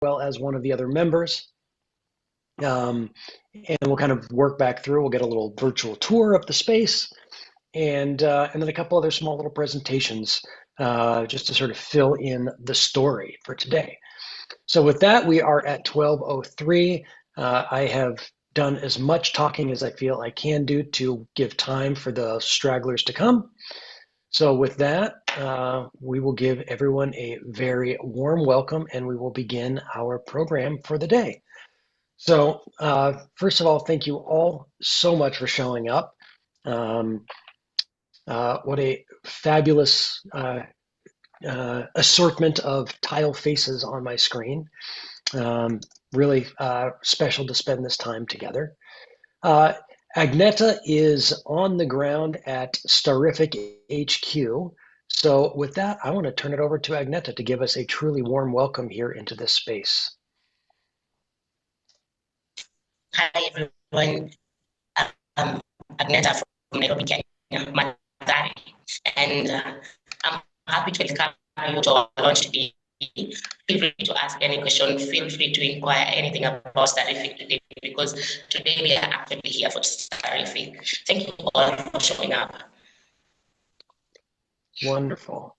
well as one of the other members. And we'll kind of work back through. We'll get a little virtual tour of the space, and then a couple other small little presentations just to sort of fill in the story for today. So with that, we are at 12:03. I have done as much talking as I feel I can do to give time for the stragglers to come. So with that, we will give everyone a very warm welcome, and we will begin our program for the day. So first of all, thank you all so much for showing up. Um, what a fabulous assortment of tile faces on my screen. Really special to spend this time together. Agneta is on the ground at Starifik HQ. So with that, I want to turn it over to Agneta to give us a truly warm welcome here into this space. Hi, everyone. Um, Agneta from Nairobi, Kenya, Mathare. And I'm happy to welcome you to our launch today. Feel free to ask any question. Feel free to inquire anything about Starifik today, because today we are actually here for Starifik. Thank you all for showing up. Wonderful.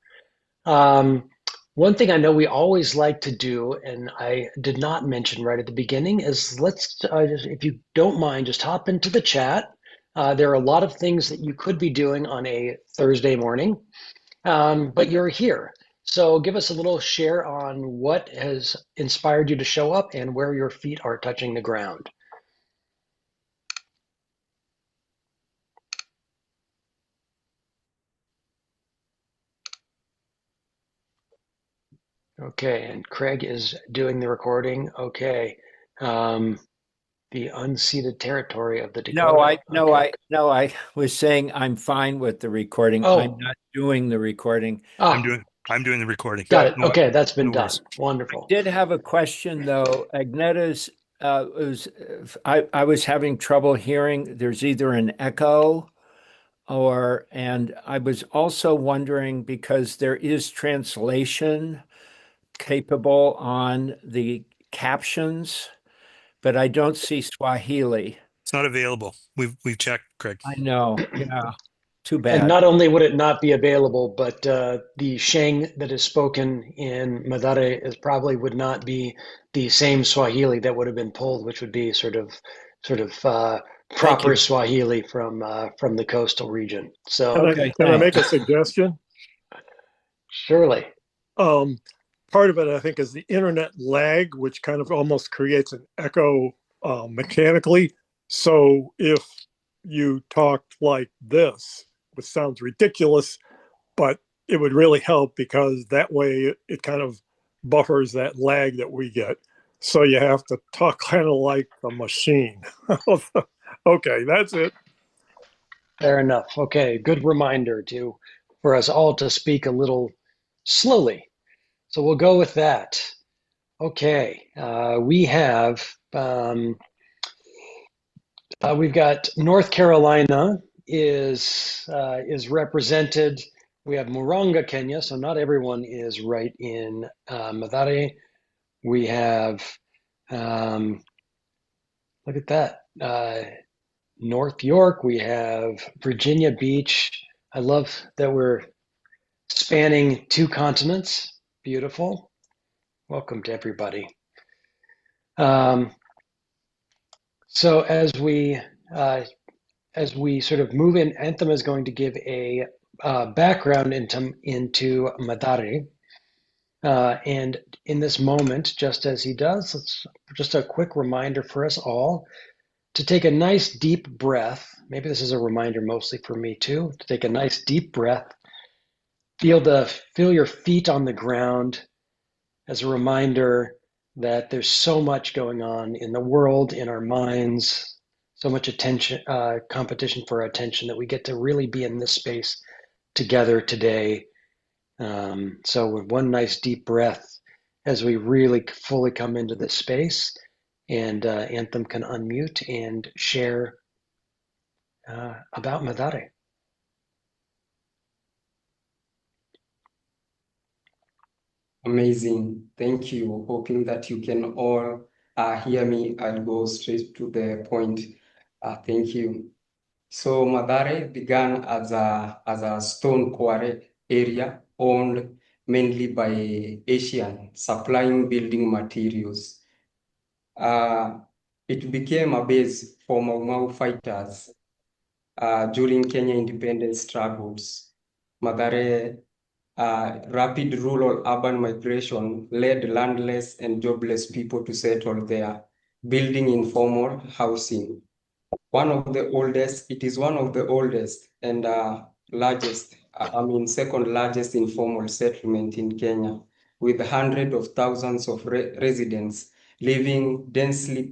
One thing I know we always like to do, and I did not mention right at the beginning, is let's, if you don't mind, just hop into the chat. There are a lot of things that you could be doing on a Thursday morning, but you're here. So give us a little share on what has inspired you to show up and where your feet are touching the ground. Okay, and Craig is doing the recording. Okay. The unceded territory of the Dakota. I was saying I'm fine with the recording. I'm Oh, not doing the recording. I'm ah, doing I'm doing the recording. got it. No, Okay, that's been no done. worries. Wonderful. Did have a question though. Agneta's I was having trouble hearing. There's either an echo and I was also wondering because there is translation capable on the captions, but I don't see Swahili. It's not available. We've checked, Craig. I know. Yeah. Too And bad. not only would it not be available, but the Sheng that is spoken in Mathare is probably would not be the same Swahili that would have been pulled, which would be sort of Thank proper you. Swahili from the coastal region. So Okay, Can I make a thanks. suggestion? surely, Um, Part of it, I think, is the internet lag, which kind of almost creates an echo mechanically. So if you talked like this, which sounds ridiculous, but it would really help because that way it kind of buffers that lag that we get. So you have to talk kind of like a machine. Okay, that's it. fair enough. Okay, good reminder to for us all to speak a little slowly. So we'll go with that. Okay, we've got North Carolina is represented. We have Muranga, Kenya, so not everyone is right in Mathare. We have look at that North York. We have Virginia Beach. I love that we're spanning two continents. Beautiful. Welcome to everybody. So as we sort of move in, Anthem is going to give a background into Mathare. And in this moment, just as he does, it's just a quick reminder for us all to take a nice deep breath. Maybe this is a reminder mostly for me too, to take a nice deep breath. Feel your feet on the ground as a reminder that there's so much going on in the world, in our minds, so much attention, competition for our attention that we get to really be in this space together today. So with one nice deep breath, as we really fully come into this space, and Anthem can unmute and share about Mathare. Amazing. Thank you. Hoping that you can all hear me. I'll go straight to the point. Thank you. So Mathare began as a stone quarry area owned mainly by Asian, supplying building materials. It became a base for Mau Mau fighters during Kenya independence struggles. Mathare rapid rural-urban migration led landless and jobless people to settle there, building informal housing. It is one of the oldest and largest, second largest informal settlement in Kenya, with hundreds of thousands of residents living in densely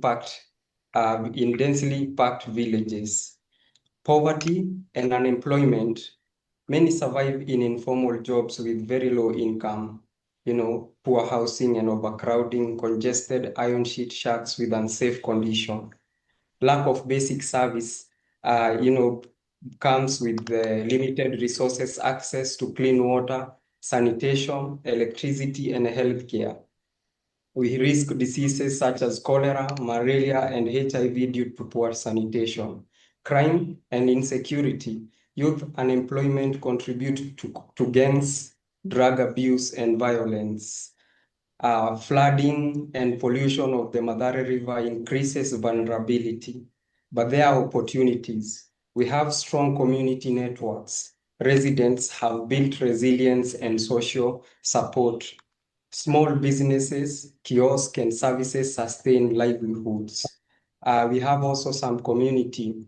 packed villages. Poverty and unemployment, many survive in informal jobs with very low income, poor housing and overcrowding, congested iron sheet shacks with unsafe condition. Lack of basic service, comes with limited resources, access to clean water, sanitation, electricity, and healthcare. We risk diseases such as cholera, malaria, and HIV due to poor sanitation. Crime and insecurity, youth unemployment contribute to gangs, drug abuse, and violence. Flooding and pollution of the Mathare River increases vulnerability, but there are opportunities. We have strong community networks. Residents have built resilience and social support. Small businesses, kiosks, and services sustain livelihoods. We have also some community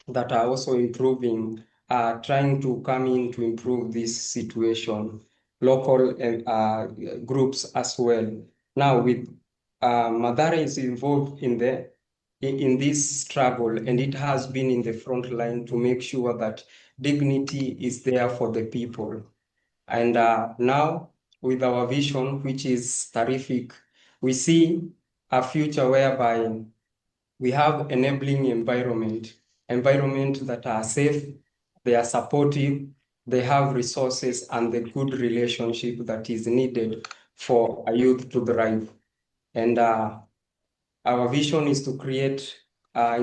that are also improving, trying to come in to improve this situation, local groups as well. Now, with Mathare is involved in this struggle, and it has been in the front line to make sure that dignity is there for the people. And now, with our vision, which is Starifik, we see a future whereby we have enabling environment that are safe, they are supportive, they have resources and the good relationship that is needed for a youth to thrive. And our vision is to create our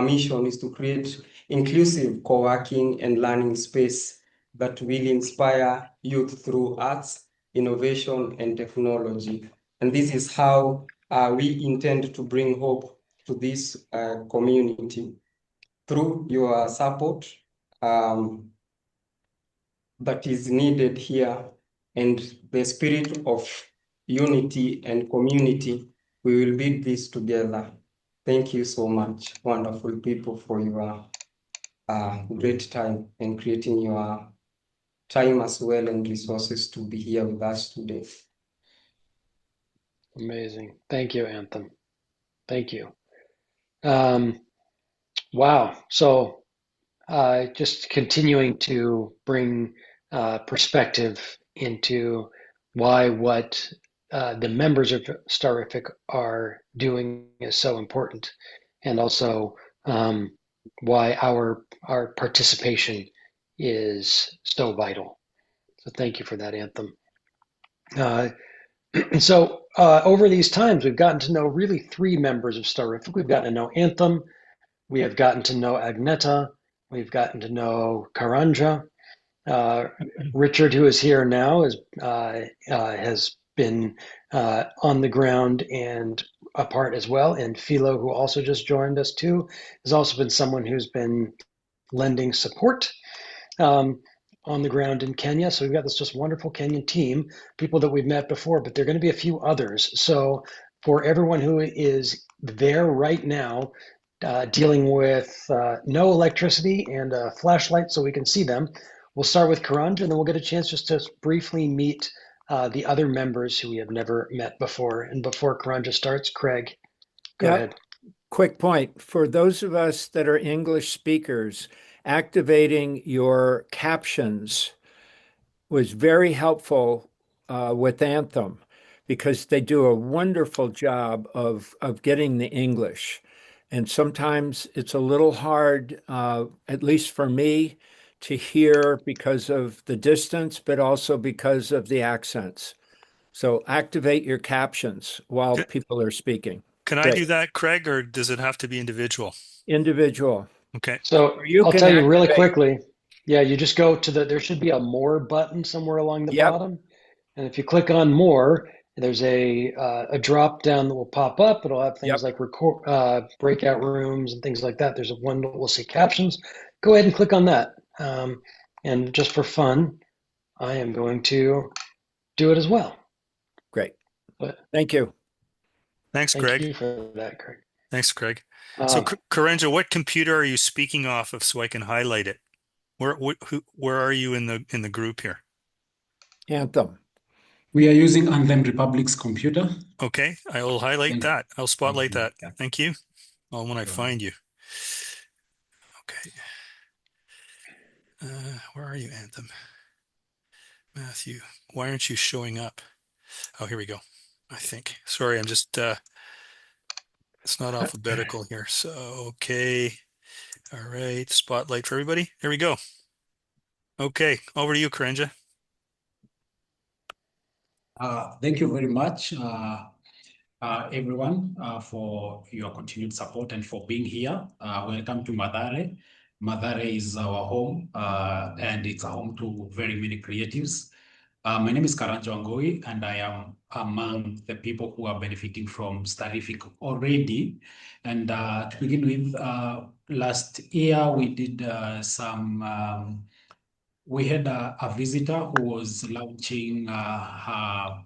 mission is to create inclusive co-working and learning space that will inspire youth through arts, innovation, and technology. And this is how we intend to bring hope to this community through your support that is needed here and the spirit of unity and community. We will build this together. Thank you so much, wonderful people, for your great time and creating your time as well and resources to be here with us today. Amazing. Thank you, Anthem. Thank you. Wow. So just continuing to bring perspective into what the members of Starifik are doing is so important, and also why our participation is so vital. So thank you for that, Anthem. So over these times, we've gotten to know really three members of Starifik. We've gotten to know Anthem, we have gotten to know Agneta, we've gotten to know Karanja. Richard, who is here now, has been on the ground and a part as well. And Philo, who also just joined us too, has also been someone who's been lending support on the ground in Kenya. So we've got this just wonderful Kenyan team, people that we've met before, but there are going to be a few others. So for everyone who is there right now, dealing with no electricity and a flashlight so we can see them, we'll start with Karanja, and then we'll get a chance just to briefly meet the other members who we have never met before. And before Karanja starts, Craig, go ahead. Quick point. For those of us that are English speakers, activating your captions was very helpful with Anthem, because they do a wonderful job of getting the English. And sometimes it's a little hard, at least for me, to hear because of the distance, but also because of the accents. So activate your captions while people are speaking. Can I do that, Craig, or does it have to be individual? Individual. Okay. So You I'll can tell you really activate. quickly. Yeah, you just go to there should be a more button somewhere along the Yep. bottom. And if you click on more, there's a drop down that will pop up. It'll have things like breakout rooms and things like that. There's one that will say captions. Go ahead and click on that. And just for fun, I am going to do it as well. Great. But Thank you. Thanks, thank Craig. you for that, Craig. Thanks, Craig. So, Karenja, what computer are you speaking off of so I can highlight it? Where are you in the group here? Anthem. We are using Anthem Republic's computer. Okay, I will highlight that. I'll spotlight that. Yeah. Thank you. Well, when I find you. Okay. Where are you, Anthem? Matthew, why aren't you showing up? Oh, here we go. I think. Sorry, I'm just it's not alphabetical here. So, okay. All right, spotlight for everybody. There we go. Okay, over to you, Karenja. Thank you very much, everyone, for your continued support and for being here. Welcome to Mathare. Mathare is our home, and it's a home to very many creatives. My name is Karanjo Angoi, and I am among the people who are benefiting from Starifik already. And to begin with, last year we did we had a visitor who was launching her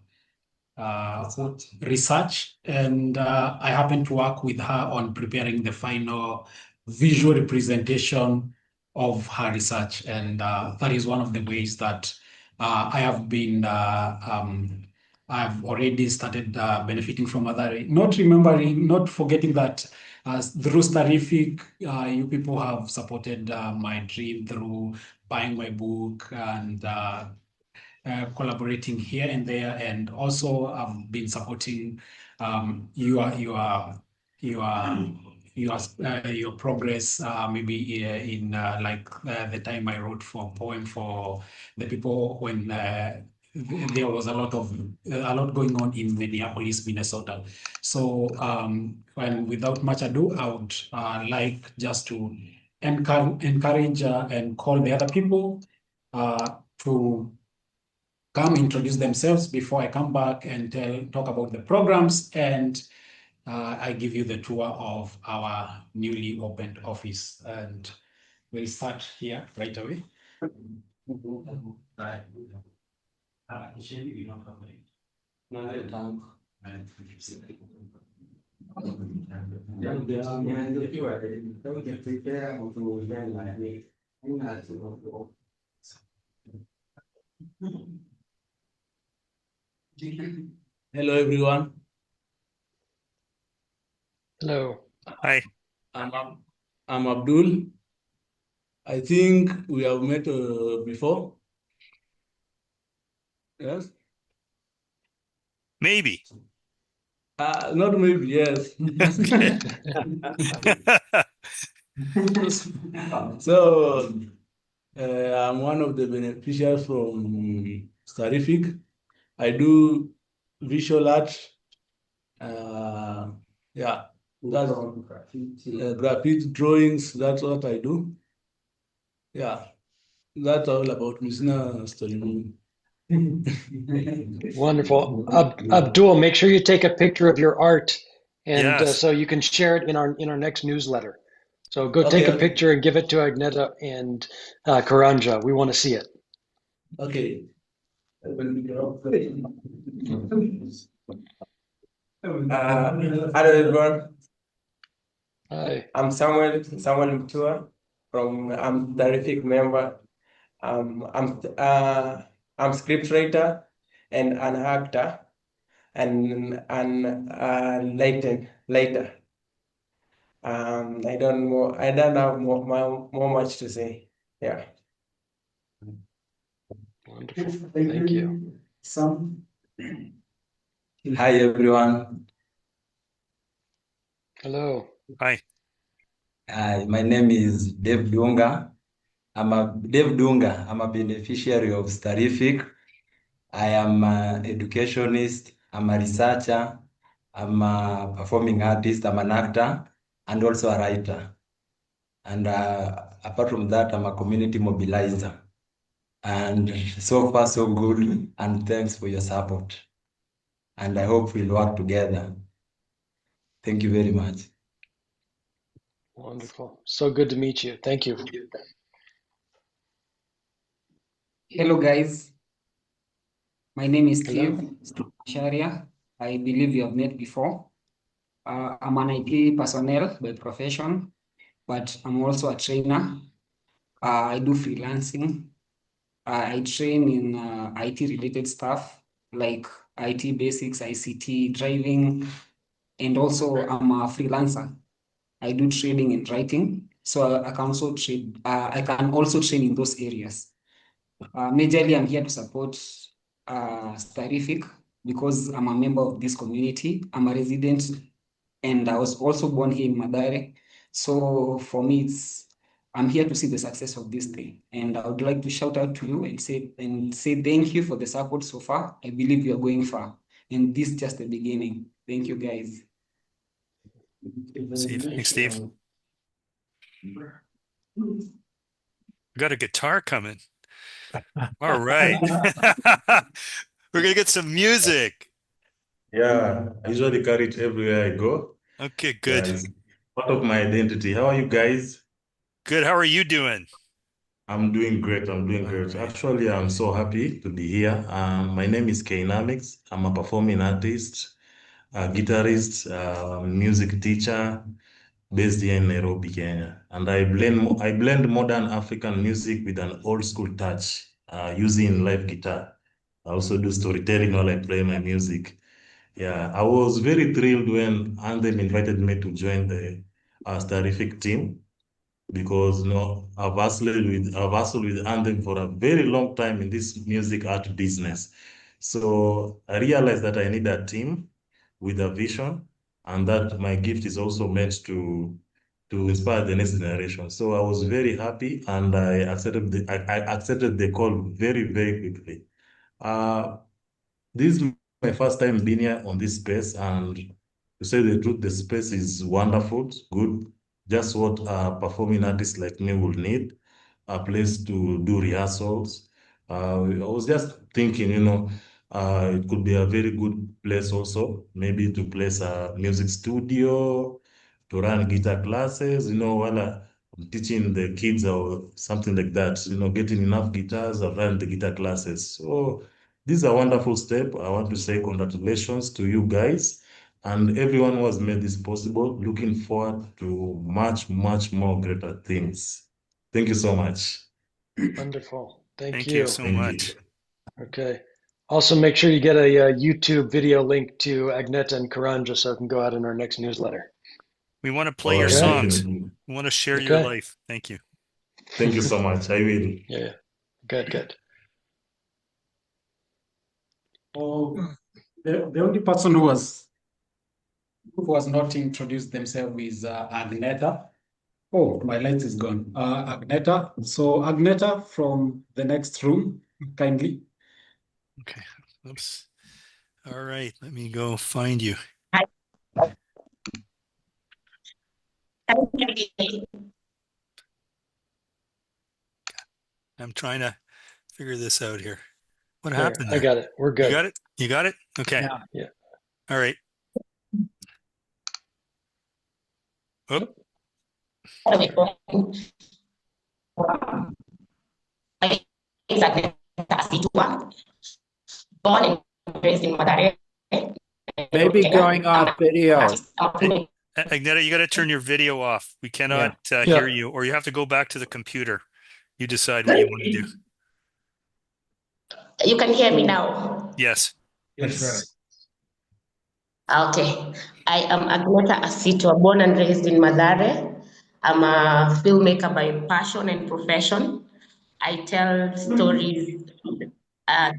research, and I happened to work with her on preparing the final visual representation of her research, and that is one of the ways that I have been I've already started benefiting from other, not forgetting that through Starifik, you people have supported my dream through buying my book and collaborating here and there, and also I've been supporting your progress, maybe in like the time I wrote for a poem for the people when there was a lot going on in Minneapolis, Minnesota. So and without much ado, I would like just to encourage and call the other people to come introduce themselves before I come back and talk about the programs, and I give you the tour of our newly opened office. And we'll start here right away. Hello, everyone. Hello. Hi. I'm Abdul. I think we have met before. Yes? Maybe. Not maybe, yes. Okay. So, I'm one of the beneficiaries from Starifik. I do visual art. Yeah, that's graphic drawings. That's what I do. Yeah, that's all about me. It's not a story. Wonderful. Abdul, make sure you take a picture of your art, and Yes. so you can share it in our next newsletter. So go Okay, take a okay. picture and give it to Agneta and Karanja. We want to see it. Okay. Hello everyone. Hi. I'm Samuel Mutua I'm Starifik member. I'm script writer and an actor and later. I don't have more much to say. Yeah. Wonderful. Thank you. Hi everyone. Hello. Hi. My name is Dave Lunga. I'm a Dave Dunga. I'm a beneficiary of Starifik. I am an educationist. I'm a researcher. I'm a performing artist. I'm an actor and also a writer. And apart from that, I'm a community mobilizer. And so far, so good. And thanks for your support. And I hope we'll work together. Thank you very much. Wonderful. So good to meet you. Thank you. Hello, guys. My name is Hello. Steve Sharia. I believe you have met before. I'm an IT personnel by profession, but I'm also a trainer. I do freelancing. I train in IT-related stuff like IT basics, ICT, driving, and also I'm a freelancer. I do trading and writing, so I can also trade. I can also train in those areas. Majorly, I'm here to support Starifik because I'm a member of this community. I'm a resident, and I was also born here in Mathare. So for me, I'm here to see the success of this thing, and I would like to shout out to you and say thank you for the support so far. I believe you are going far, and this is just the beginning. Thank you, guys. Thanks, Steve. Got a guitar coming. All right. We're gonna get some music. Yeah, I usually carry it everywhere I go. Okay, good. Yeah, it's part of my identity. How are you guys? Good. How are you doing? I'm doing great. I'm doing great. right. Actually, I'm so happy to be here. My name is Kainamix. I'm a performing artist, a guitarist, music teacher based here in Nairobi, Kenya. And I blend modern African music with an old school touch, using live guitar. I also do storytelling while I play my music. Yeah, I was very thrilled when Anthem invited me to join the Starifik team because I've hustled with Anthem for a very long time in this music art business. So I realized that I need a team with a vision, and that my gift is also meant to inspire the next generation. So I was very happy, and I accepted the call very, very quickly. Uh, this is my first time being here on this space, and to say the truth, the space is wonderful, good, just what a performing artist like me would need, a place to do rehearsals. I was just thinking, it could be a very good place also, maybe to place a music studio, to run guitar classes, while I'm teaching the kids or something like that, getting enough guitars, I've run the guitar classes. So this is a wonderful step. I want to say congratulations to you guys and everyone who has made this possible. Looking forward to much, much more greater things. Thank you so much. Wonderful. Thank Thank you. you so much. Okay. Also, make sure you get a, YouTube video link to Agneta and Karanja so it can go out in our next newsletter. We want to play All your right, songs. definitely. We want to share your Okay. life. Thank you. Thank you so much. I will. Yeah. Good, good. Oh, the only person who was not introduced themselves is Agneta. Oh, my light is gone. Agneta. So Agneta from the next room, kindly. Okay. Oops. All right. Let me go find you. Hi. I'm trying to figure this out here. What There, happened I there? got it. We're good. You got it? You got it? Okay. Yeah. Yeah. All right. Oop. Born and raised in Mathare. Maybe going off video. Agneta, you got to turn your video off. We cannot hear you, or you have to go back to the computer. You decide what you want to do. You can hear me now. Yes. Yes. Okay. I am Agneta Asitwa, born and raised in Mathare. I'm a filmmaker by passion and profession. I tell stories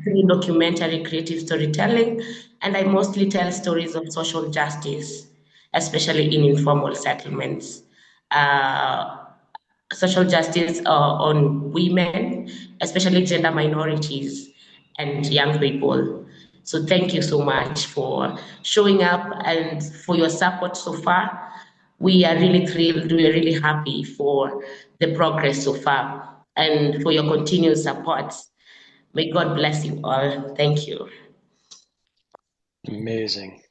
through documentary creative storytelling, and I mostly tell stories of social justice, especially in informal settlements. social justice on women, especially gender minorities and young people. So thank you so much for showing up and for your support so far. We are really thrilled, we are really happy for the progress so far and for your continued support. May God bless you all. Thank you. Amazing.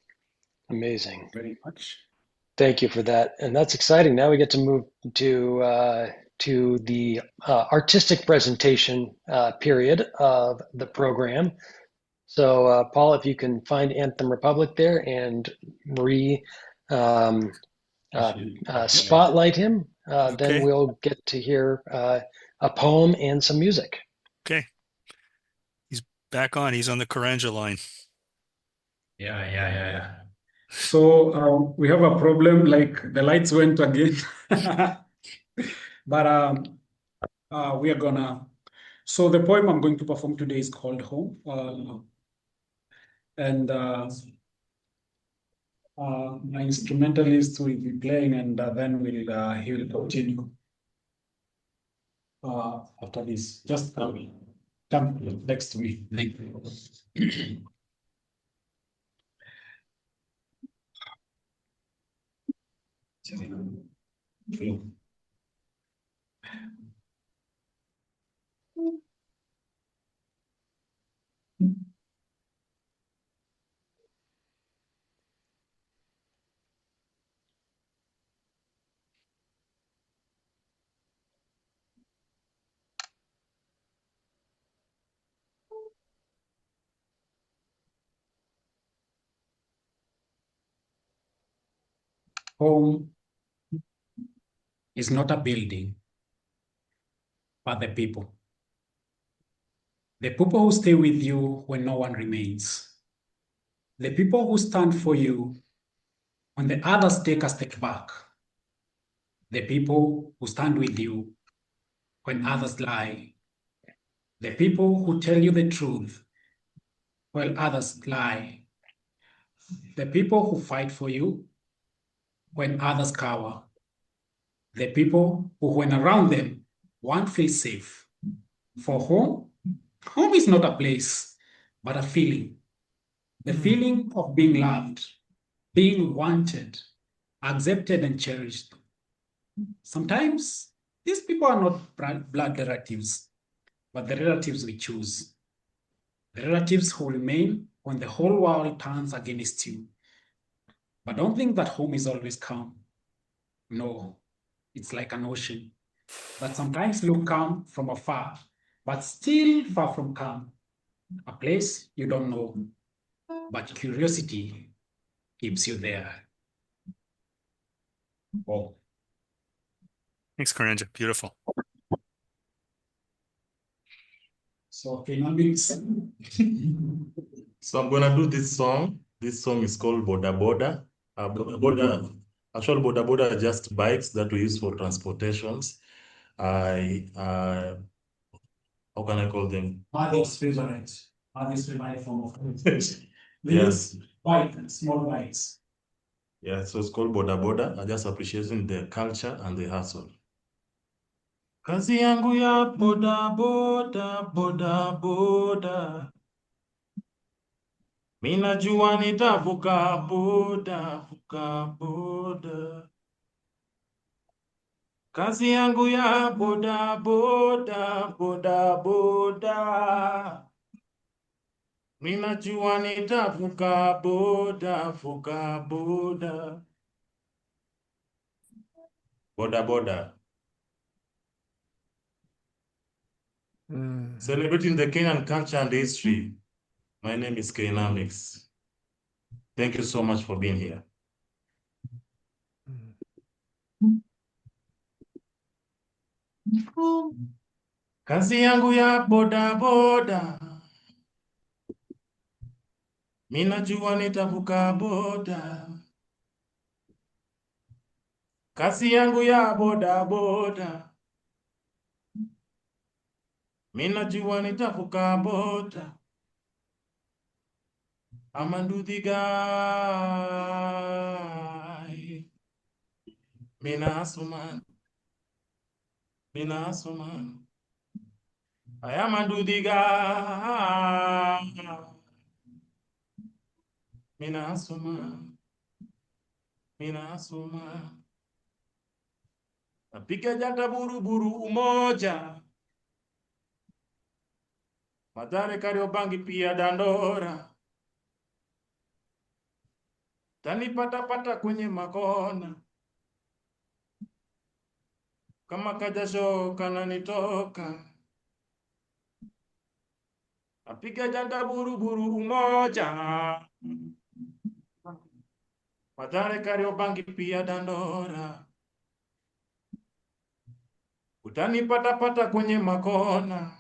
Amazing. Very much. Thank you for that. And that's exciting. Now we get to move to the artistic presentation period of the program. So, Paul, if you can find Anthem Republic there and Marie spotlight him, then we'll get to hear a poem and some music. Okay. He's back on. He's on the Karanja line. Yeah. So we have a problem, like the lights went again. But we are gonna. So the poem I'm going to perform today is called Home. And my instrumentalist will be playing, and then he will continue after this. Just come next to me. Thank you. Home is not a building, but the people. The people who stay with you when no one remains. The people who stand for you when the others take a step back. The people who stand with you when others lie. The people who tell you the truth while others lie. The people who fight for you when others cower. The people who, when around them, one feels safe. For home is not a place, but a feeling. The feeling of being loved, being wanted, accepted, and cherished. Sometimes these people are not blood relatives, but the relatives we choose. The relatives who remain when the whole world turns against you. But don't think that home is always calm. No, it's like an ocean that sometimes look calm from afar, but still far from calm. A place you don't know, but curiosity keeps you there. Oh. Thanks, Karanja. Beautiful. So economics. So I'm gonna do this song. This song is called Boda Boda. Actually, Boda Boda are just bikes that we use for transportations. How can I call them? Mother's favorite. Mother's favorite form of Yes. Bike, small bikes. Yeah, so it's called Boda Boda. I'm just appreciating the culture and the hustle. Kazi yangu ya boda boda boda boda, mina jua nitavuka boda vuka boda. Kazi yangu ya boda boda boda boda, mina jua nitavuka boda vuka boda. Boda boda. Celebrating the Kenyan culture and history. My name is Kainamix. Thank you so much for being here. Kazi yangu ya boda boda, mina jua nitavuka boda. Kazi yangu ya boda boda, mina jua nitavuka boda. Amanduthi guy, mina hustle man. Minasoma. I am a dudiga. Minasoma. Minasoma. Napika jata buru-buru umoja. Mathare Kariobangi pia Dandora. Tanipata-pata kwenye makona. Kama kajasho kananitoka. Napika jata buru-buru umoja. Mathare Kariobangi pia Dandora. Utanipata-pata kwenye makona.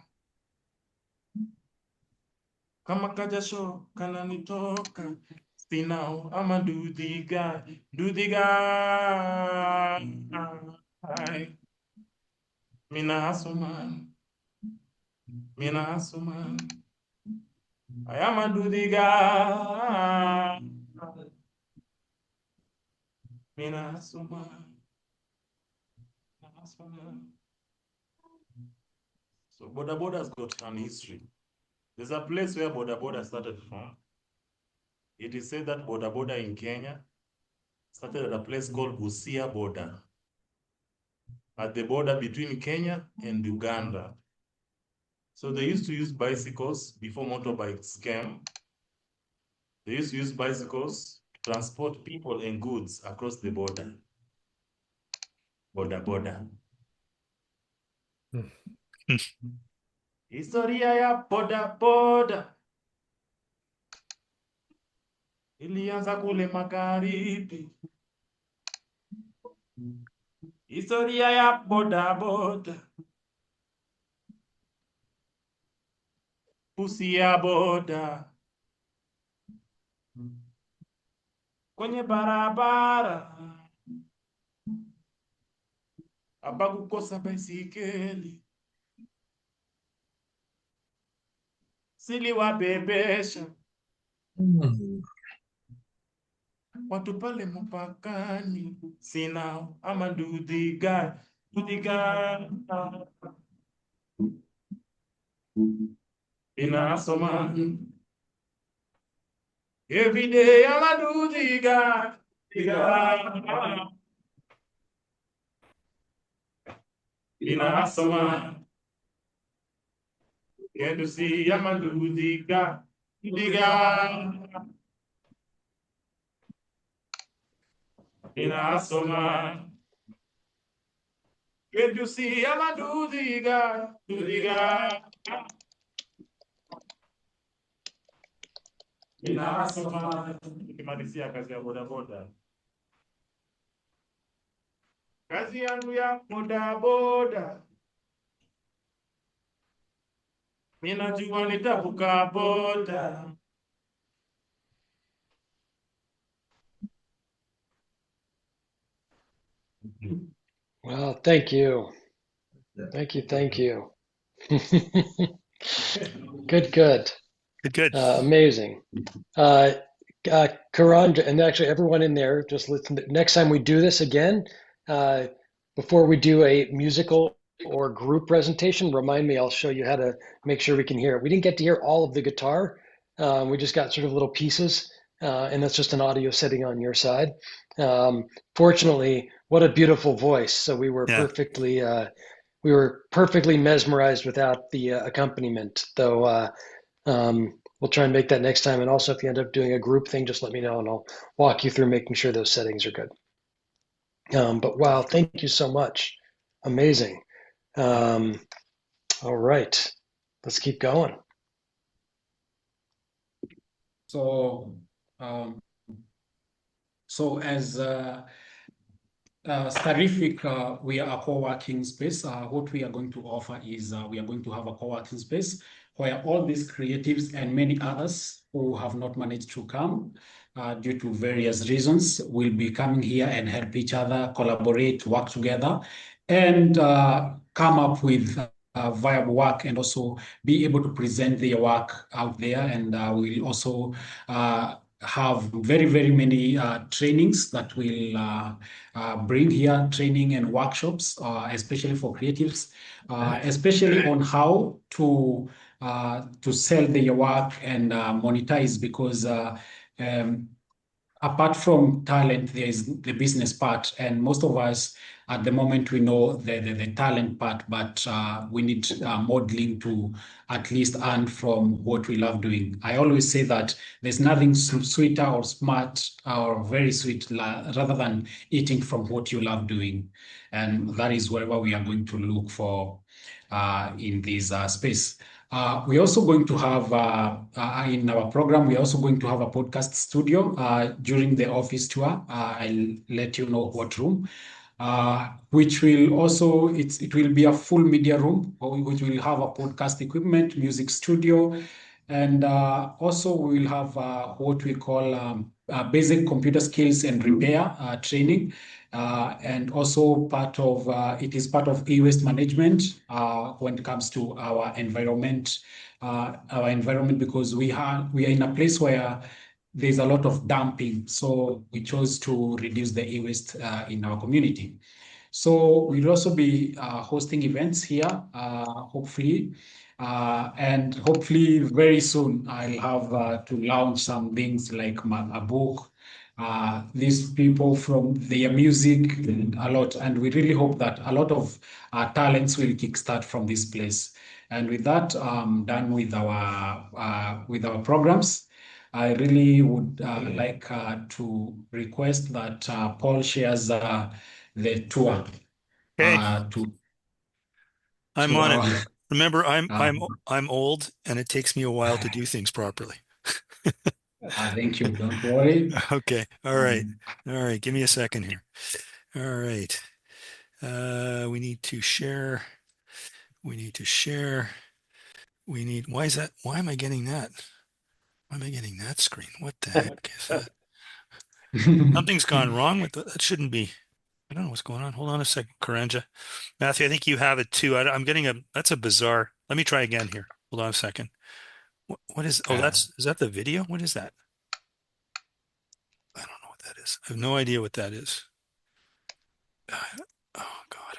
Kama kajasho kananitoka. Sinao ama dudiga. Dudiga. Minasoma. Minasoma. I am a dudiga. Minasoma. Minasoma. So Boda Boda has got an history. There's a place where Boda Boda started from. It is said that Boda Boda in Kenya started at a place called Busia border, at the border between Kenya and Uganda. So they used to use bicycles before motorbikes came. They used to use bicycles to transport people and goods across the border. Boda Boda. Historia ya Boda Boda ilianza kule magharibi. Historia ya Boda Boda, Busia boda, kwenye barabara abakukosa baisikeli, siliwabebesha watu pale mpakani. Sinao ama dudiga. Dudiga. Minasoma. Every day I'm a dudiga. Dudiga. Minasoma. Can't you see I'm a dudiga. Dudiga. Minasoma. Can't you see I'm a dudiga. Dudiga. Minasoma. Ukimalizia kazi ya boda boda. Kazi yangu ya boda boda. Minajua nitavuka boda. Well, thank you. Thank you. Thank you. Good, good. Good. Amazing. Karan, and actually everyone in there, just listen. Next time we do this again, before we do a musical or group presentation, remind me, I'll show you how to make sure we can hear it. We didn't get to hear all of the guitar. We just got sort of little pieces, and that's just an audio setting on your side. Fortunately, what a beautiful voice. So we were perfectly mesmerized without the accompaniment, though. We'll try and make that next time. And also, if you end up doing a group thing, just let me know and I'll walk you through making sure those settings are good. But wow, thank you so much. Amazing. All right, let's keep going. So, as Starifik, we are a co-working space. What we are going to offer is we are going to have a co-working space where all these creatives and many others who have not managed to come due to various reasons will be coming here and help each other, collaborate, work together, and come up with viable work and also be able to present their work out there. And we'll also have very, very many trainings that will bring here, training and workshops, especially for creatives, especially on how to sell their work and monetize, because apart from talent, there is the business part, and most of us at the moment we know the talent part, but we need modeling to at least earn from what we love doing. I always say that there's nothing sweeter or smart or very sweet rather than eating from what you love doing, and that is wherever we are going to look for in this space. We're also going to have in our program, we're also going to have a podcast studio during the office tour. I'll let you know what room, which will also, it will be a full media room, which will have a podcast equipment, music studio, and also we will have what we call basic computer skills and repair training. And also it is part of e-waste management when it comes to our environment, because we are in a place where there's a lot of dumping. So we chose to reduce the e-waste in our community. So we'll also be hosting events here, hopefully. And hopefully very soon I'll have to launch some things like a book. These people from their music a lot, and we really hope that a lot of talents will kickstart from this place. And with that, done with our programs. I really would like to request that Paul shares the tour. Okay. I'm on it. Remember, I'm old, and it takes me a while to do things properly. Thank you. Don't worry. Okay. All right. All right. Give me a second here. All right. We need to share. We need to share. Why is that? Why am I getting that? Why am I getting that screen? What the heck is that? Something's gone wrong with that. Shouldn't be. I don't know what's going on. Hold on a second, Karanja. Matthew, I think you have it too. I'm getting that's a bizarre. Let me try again here. Hold on a second. What is, is that the video? What is that? I don't know what that is. I have no idea what that is. Oh God.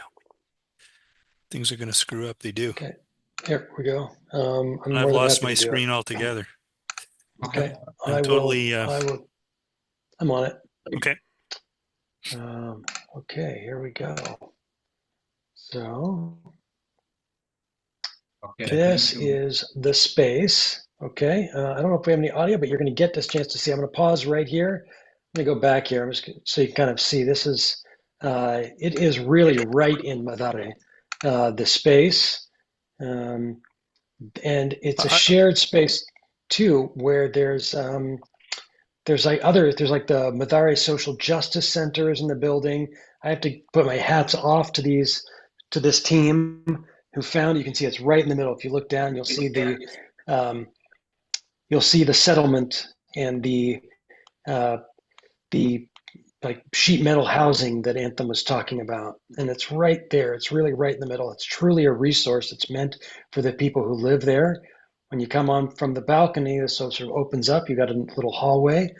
Things are going to screw up. They do. Okay. Here we go. I've lost my screen altogether. Okay. I'm on it. Okay. Okay, here we go. So this is the space. Okay. I don't know if we have any audio, but you're going to get this chance to see. I'm going to pause right here. I'm going to go back here. I'm just so you can kind of see. This is it is really right in Mathare, the space, and it's a shared space too, where there's like the Mathare Social Justice Center is in the building. I have to put my hats off to this team who found it. You can see it's right in the middle. If you look down, you'll see the settlement and the like sheet metal housing that Anthem was talking about. And it's right there. It's really right in the middle. It's truly a resource. It's meant for the people who live there. When you come on from the balcony, this sort of opens up. You got a little hallway,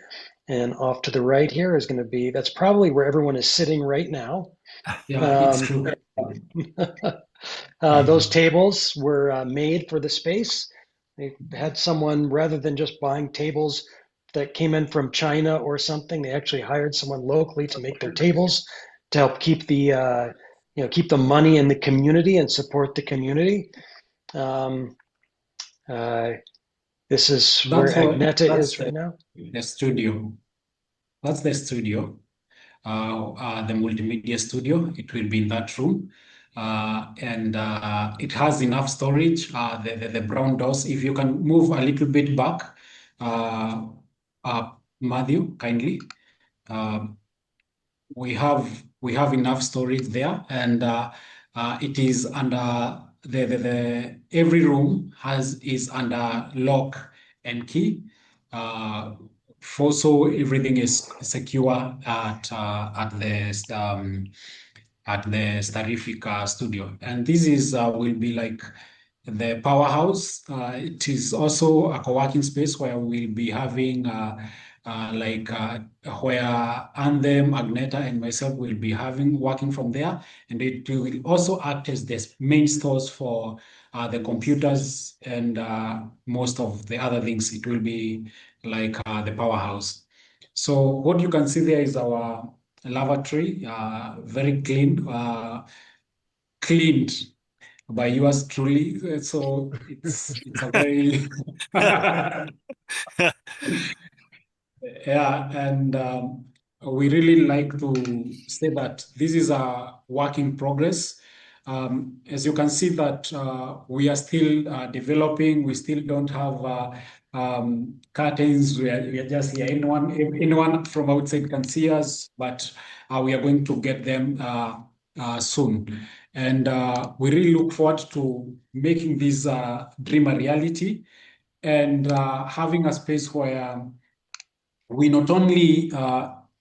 and off to the right here is going to be, that's probably where everyone is sitting right now. Yeah, it's true. Those tables were made for the space. They had someone, rather than just buying tables that came in from China or something, they actually hired someone locally to make their tables to help keep the keep the money in the community and support the community. This is where Agneta is right now. The studio. That's the studio. The multimedia studio. It will be in that room. And it has enough storage. The brown doors. If you can move a little bit back, Matthew, kindly. We have enough storage there, and it is under every room is under lock and key. So everything is secure at the Starifik studio, and this is will be like the powerhouse. It is also a co-working space where we'll be having where Anthem, Agneta, and myself will be working from there, and it will also act as the main stores for the computers and most of the other things. It will be like the powerhouse. So what you can see there is our lavatory, very cleaned by yours truly. So it's a very yeah, and we really like to say that this is a work in progress. As you can see that we are still developing. We still don't have curtains. We are just here. Anyone from outside can see us, but we are going to get them soon. And we really look forward to making this dream a reality and having a space where we not only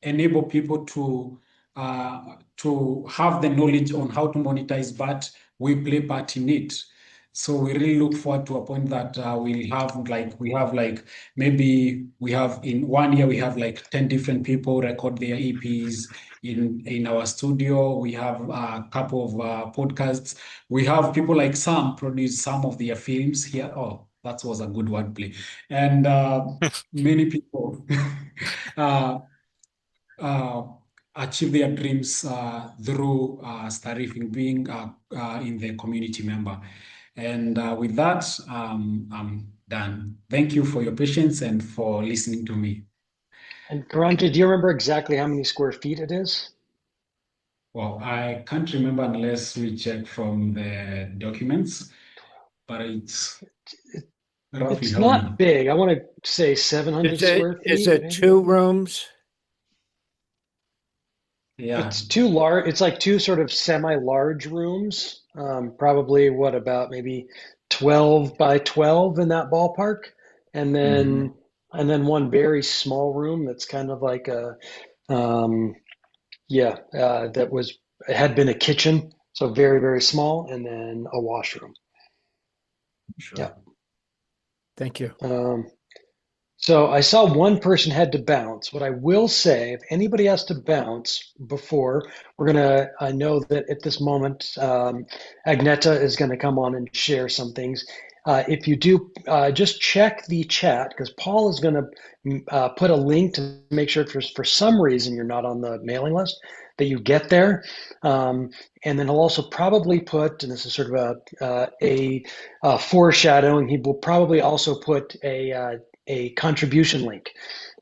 enable people to have the knowledge on how to monetize, but we play part in it. So we really look forward to a point that maybe we have in 1 year we have like 10 different people record their EPs in our studio. We have a couple of podcasts. We have people like Sam produce some of their films here. Oh, that was a good wordplay. And many people achieve their dreams through Starifik being in the community member. And with that, I'm done. Thank you for your patience and for listening to me. And Karanja, do you remember exactly how many square feet it is? Well, I can't remember unless we check from the documents, but it's roughly It's how not many? big. I want to say 700 square feet. Is it maybe? 2 rooms? Yeah. It's too large. It's like 2 sort of semi-large rooms. Probably about maybe 12 by 12 in that ballpark, and then one very small room that's kind of like that had been a kitchen, so very, very small, and then a washroom. Sure. Yeah. Thank you. So I saw one person had to bounce. What I will say, if anybody has to bounce before, I know that at this moment, Agneta is going to come on and share some things. If you do, just check the chat, because Paul is going to put a link to make sure if for some reason you're not on the mailing list, that you get there. And then he'll also probably put, and this is sort of a foreshadowing, he will probably also put a contribution link.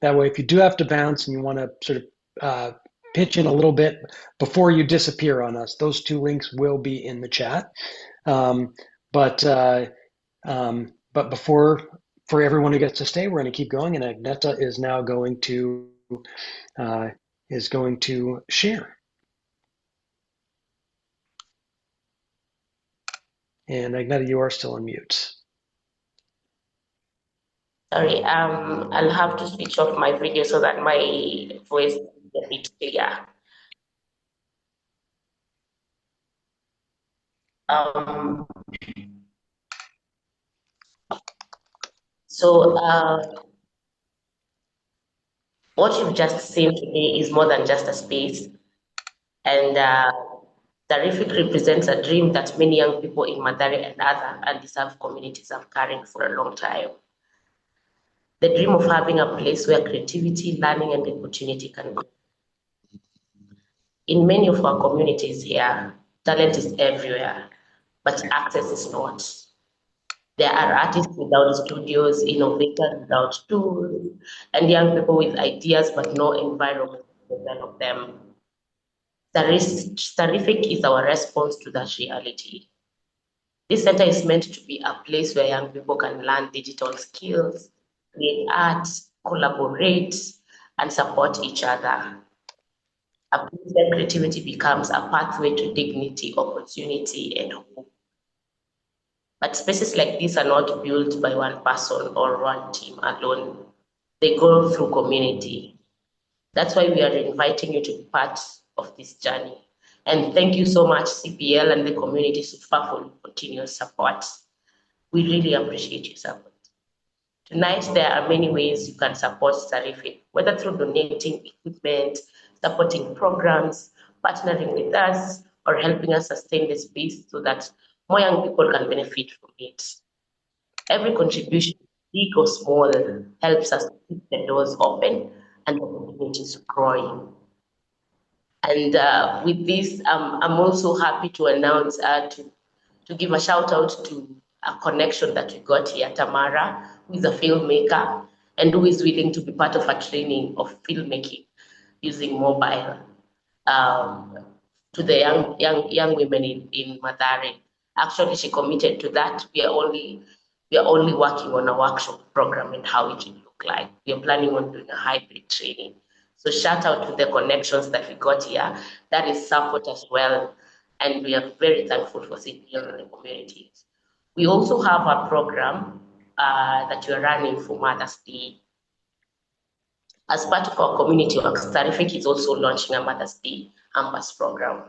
That way, if you do have to bounce and you want to sort of pitch in a little bit before you disappear on us, those 2 links will be in the chat. But for everyone who gets to stay, we're going to keep going, and Agneta is now going to share. And Agneta, you are still on mute. Sorry, I'll have to switch off my video so that my voice is a bit clear. What you've just seen today is more than just a space, and Starifik represents a dream that many young people in Mathare and other undeserved communities have carried for a long time. The dream of having a place where creativity, learning, and opportunity can go. In many of our communities here, talent is everywhere, but access is not. There are artists without studios, innovators without tools, and young people with ideas but no environment to develop them. Starifik is our response to that reality. This center is meant to be a place where young people can learn digital skills, create art, collaborate, and support each other. A place where creativity becomes a pathway to dignity, opportunity, and hope. But spaces like this are not built by one person or one team alone. They grow through community. That's why we are inviting you to be part of this journey. And thank you so much, CPL and the community for your continuous support. We really appreciate your support. Tonight, there are many ways you can support Starifik, whether through donating equipment, supporting programs, partnering with us, or helping us sustain the space so that more young people can benefit from it. Every contribution, big or small, helps us keep the doors open and the opportunities growing. And with this, I'm also happy to announce to give a shout out to a connection that we got here, Tamara, who is a filmmaker and who is willing to be part of a training of filmmaking using mobile to the young women in Mathare. Actually, she committed to that. We are only working on a workshop program and how it will look like. We are planning on doing a hybrid training. So shout out to the connections that we got here. That is support as well. And we are very thankful for sitting here in the communities. We also have a program that we are running for Mother's Day. As part of our community work, Starifik is also launching a Mother's Day Campus program.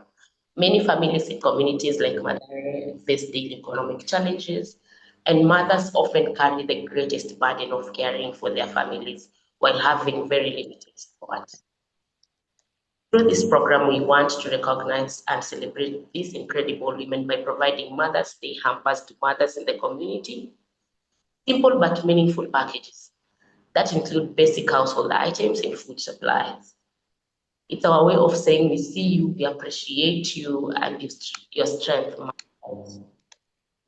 Many families in communities like Mathare face daily economic challenges, and mothers often carry the greatest burden of caring for their families while having very limited support. Through this program, we want to recognize and celebrate these incredible women by providing Mother's Day hampers to mothers in the community, simple but meaningful packages that include basic household items and food supplies. It's our way of saying we see you, we appreciate you, and your strength matters.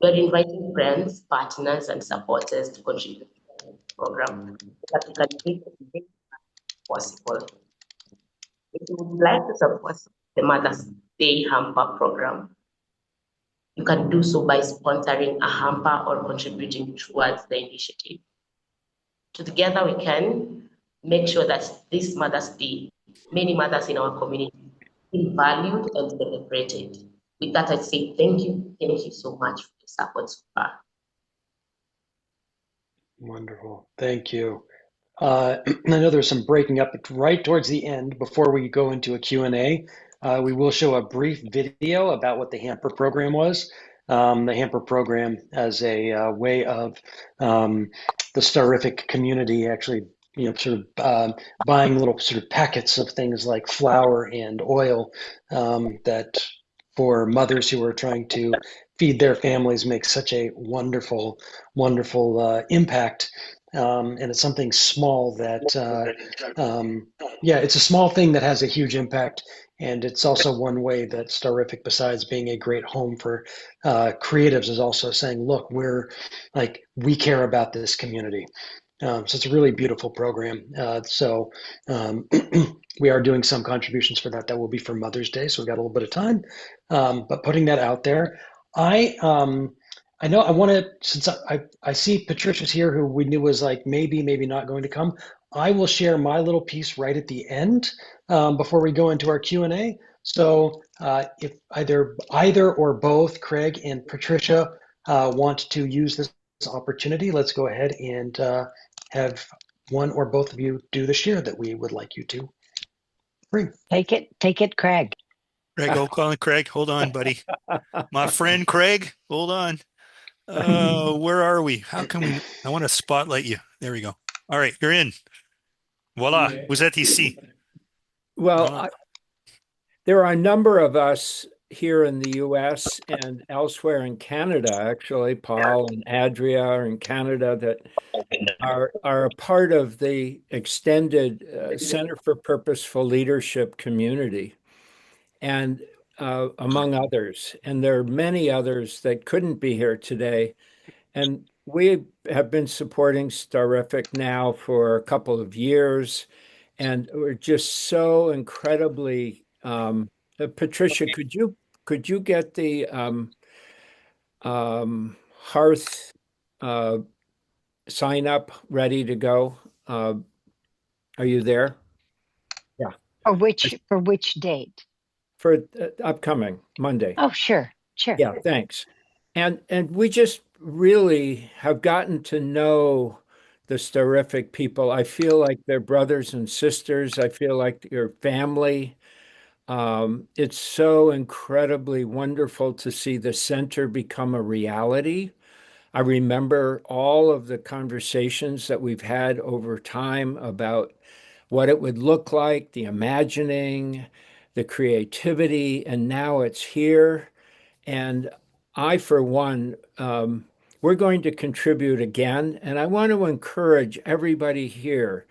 We're inviting friends, partners, and supporters to contribute to the program so that we can make it possible. If you would like to support the Mother's Day Hamper program, you can do so by sponsoring a hamper or contributing towards the initiative. Together, we can make sure that this Mother's Day, many mothers in our community feel valued and celebrated. With that, I say thank you so much for the support so far. Wonderful, thank you. I know there's some breaking up, but right towards the end, before we go into a Q&A, we will show a brief video about what the hamper program was. The hamper program as a way of the Starifik community actually, sort of buying little sort of packets of things like flour and oil that for mothers who are trying to feed their families make such a wonderful, wonderful impact. And it's something small that, it's a small thing that has a huge impact. And it's also one way that Starifik, besides being a great home for creatives, is also saying, look, we care about this community. So it's a really beautiful program. We are doing some contributions for that. That will be for Mother's Day, so we've got a little bit of time. But putting that out there, I know I want to, since I see Patricia's here, who we knew was like maybe not going to come. I will share my little piece right at the end before we go into our Q&A. So if either or both Craig and Patricia want to use this opportunity, let's go ahead and have one or both of you do the share that we would like you to bring. Take it, Craig. Craig, Craig, hold on, buddy. My friend Craig, hold on. Where are we? How can we? I want to spotlight you. There we go. All right, you're in. Voila. Vous êtes ici. Well, there are a number of us here in the US and elsewhere in Canada, actually, Paul and Adria are in Canada, that are a part of the extended Center for Purposeful Leadership community, and among others. And there are many others that couldn't be here today. And we have been supporting Starifik now for a couple of years, and we're just so incredibly Patricia, could you get the Hearth sign up ready to go? Are you there? Yeah. For which date? For upcoming Monday. Oh, sure. Yeah, thanks. And we just really have gotten to know the Starifik people. I feel like they're brothers and sisters. I feel like your family. It's so incredibly wonderful to see the center become a reality. I remember all of the conversations that we've had over time about what it would look like, the imagining, the creativity, and now it's here. And I, for one, we're going to contribute again. And I want to encourage everybody here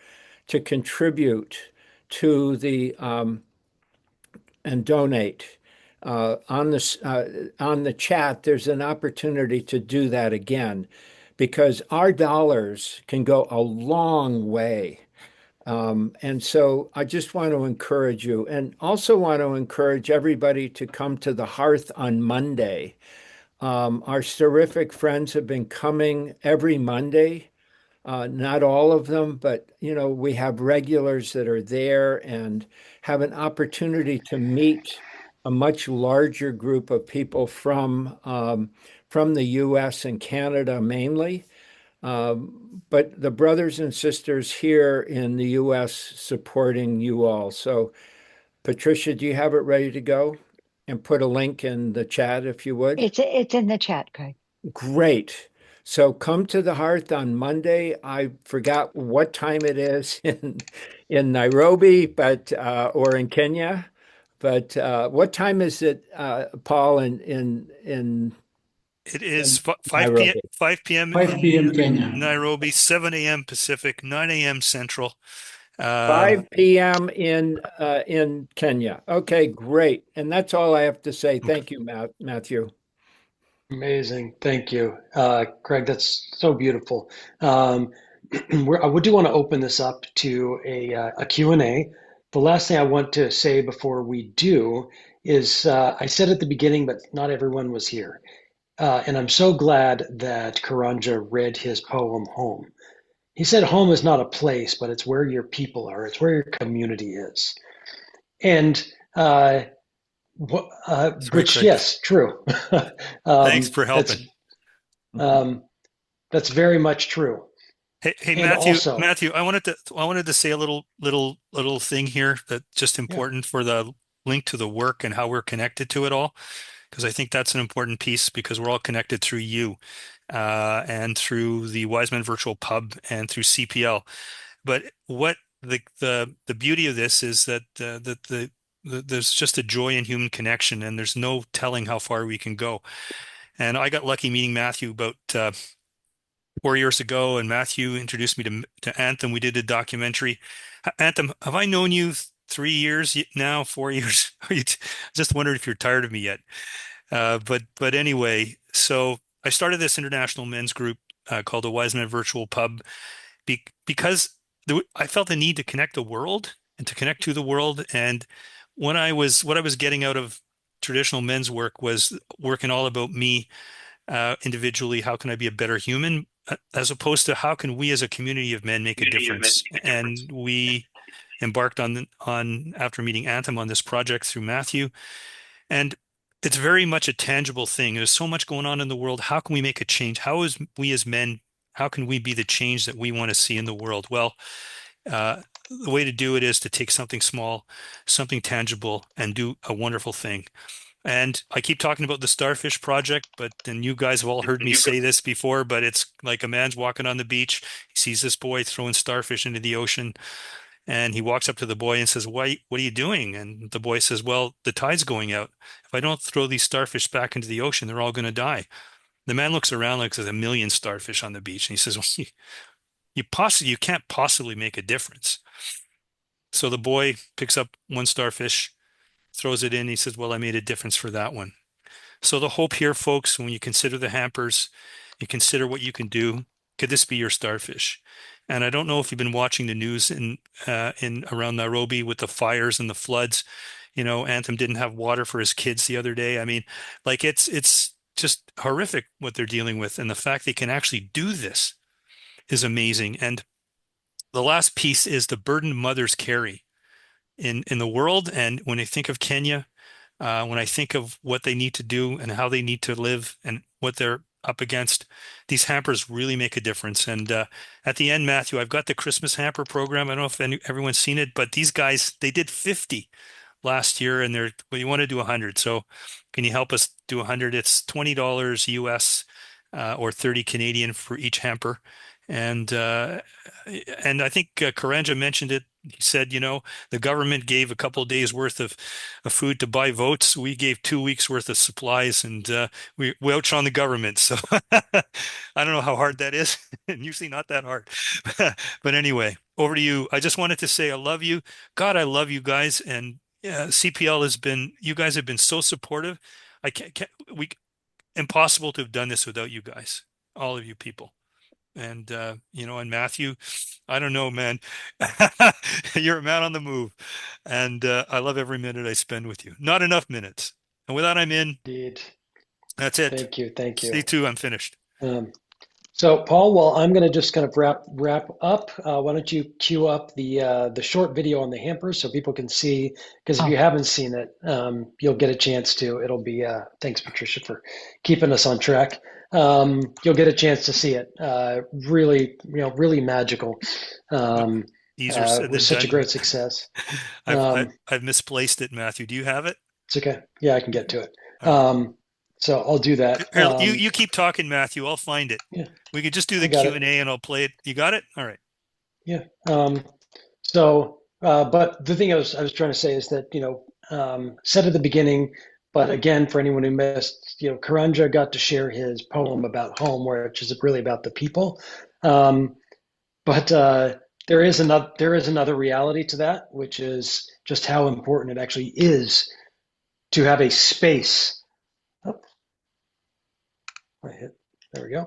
to contribute to the and donate. On the chat, there's an opportunity to do that again, because our dollars can go a long way. And so I just want to encourage you, and also want to encourage everybody to come to the Hearth on Monday. Our Starifik friends have been coming every Monday. Not all of them, but we have regulars that are there and have an opportunity to meet a much larger group of people from the U.S. and Canada mainly. But the brothers and sisters here in the U.S. supporting you all. So, Patricia, do you have it ready to go? And put a link in the chat if you would. It's in the chat, Craig. Great. So come to the Hearth on Monday. I forgot what time it is in Nairobi, but or in Kenya. But what time is it, Paul, in It is 5 p.m. Nairobi? 5 p.m. 5 p.m. Kenya. Nairobi, 7 a.m. Pacific, 9 a.m. Central. 5 p.m. in Kenya. Okay, great. And that's all I have to say. Thank you, Matthew. Amazing. Thank you. Craig, that's so beautiful. I do want to open this up to a Q&A. The last thing I want to say before we do is I said at the beginning, but not everyone was here. And I'm so glad that Karanja read his poem, Home. He said home is not a place, but it's where your people are. It's where your community is. And which, Craig. yes, true. Thanks for helping. That's very much true. Hey, And Matthew. also, Matthew, I wanted to say a little thing here that's just important for the link to the work and how we're connected to it all, because I think that's an important piece, because we're all connected through you, and through the Wiseman Virtual Pub and through CPL. But what the beauty of this is that there's just a joy in human connection, and there's no telling how far we can go. And I got lucky meeting Matthew about 4 years ago, and Matthew introduced me to Anthem. We did a documentary. Anthem, have I known you 3 years now, 4 years? Just wondered if you're tired of me yet. But anyway, so I started this international men's group called the Wiseman Virtual Pub because I felt the need to connect the world and to connect to the world. And what I was getting out of traditional men's work was working all about me individually. How can I be a better human, as opposed to how can we as a community of men make a difference? And we embarked on after meeting Anthem on this project through Matthew, and it's very much a tangible thing. There's so much going on in the world. How can we make a change? How can we be the change that we want to see in the world? Well, the way to do it is to take something small, something tangible, and do a wonderful thing. And I keep talking about the Starfish Project, and you guys have all heard me say this before, but it's like a man's walking on the beach. He sees this boy throwing starfish into the ocean, and he walks up to the boy and says, what are you doing? And the boy says, well, the tide's going out. If I don't throw these starfish back into the ocean, they're all going to die. The man looks around like there's a million starfish on the beach, and he says, well, you can't possibly make a difference. So the boy picks up one starfish, throws it in. He says, well, I made a difference for that one. So the hope here, folks, when you consider the hampers, you consider what you can do. Could this be your starfish? And I don't know if you've been watching the news in around Nairobi with the fires and the floods. Anthem didn't have water for his kids the other day. I mean, like it's just horrific what they're dealing with. And the fact they can actually do this is amazing. And the last piece is the burden mothers carry in the world. And when I think of Kenya, when I think of what they need to do and how they need to live and what they're up against, these hampers really make a difference. And at the end, Matthew, I've got the Christmas hamper program. I don't know if everyone's seen it, but these guys, they did 50 last year, and you want to do 100. So can you help us do 100? It's $20 US. or 30 Canadian for each hamper. And I think Karanja mentioned it. He said, you know, the government gave a couple of days worth of food to buy votes. We gave 2 weeks worth of supplies, and we ouch on the government. So I don't know how hard that is, and usually not that hard. But anyway, over to you. I just wanted to say I love you. God, I love you guys. And CPL has been, you guys have been so supportive. Impossible to have done this without you guys, all of you people. And you know, and Matthew, I don't know, man. You're a man on the move, and I love every minute I spend with you. Not enough minutes. And with that, I'm in. Indeed. That's it. Thank you. Thank you. C2, I'm finished. So Paul, well, I'm going to just kind of wrap up. Why don't you cue up the short video on the hampers so people can see? Because if you haven't seen it, you'll get a chance to. It'll be thanks, Patricia, for keeping us on track. You'll get a chance to see it. Really, really magical. Easier said It was than such a done. great success. I've misplaced it, Matthew. Do you have it? It's okay. Yeah, I can get to it. So I'll do that. Here, you keep talking, Matthew. I'll find it. Yeah. We could just do the Q&A and I'll play it. You got it? All right. Yeah. But the thing I was trying to say is that, said at the beginning, but again, for anyone who missed, Karanja got to share his poem about home, which is really about the people. But there is another reality to that, which is just how important it actually is to have a space. There we go.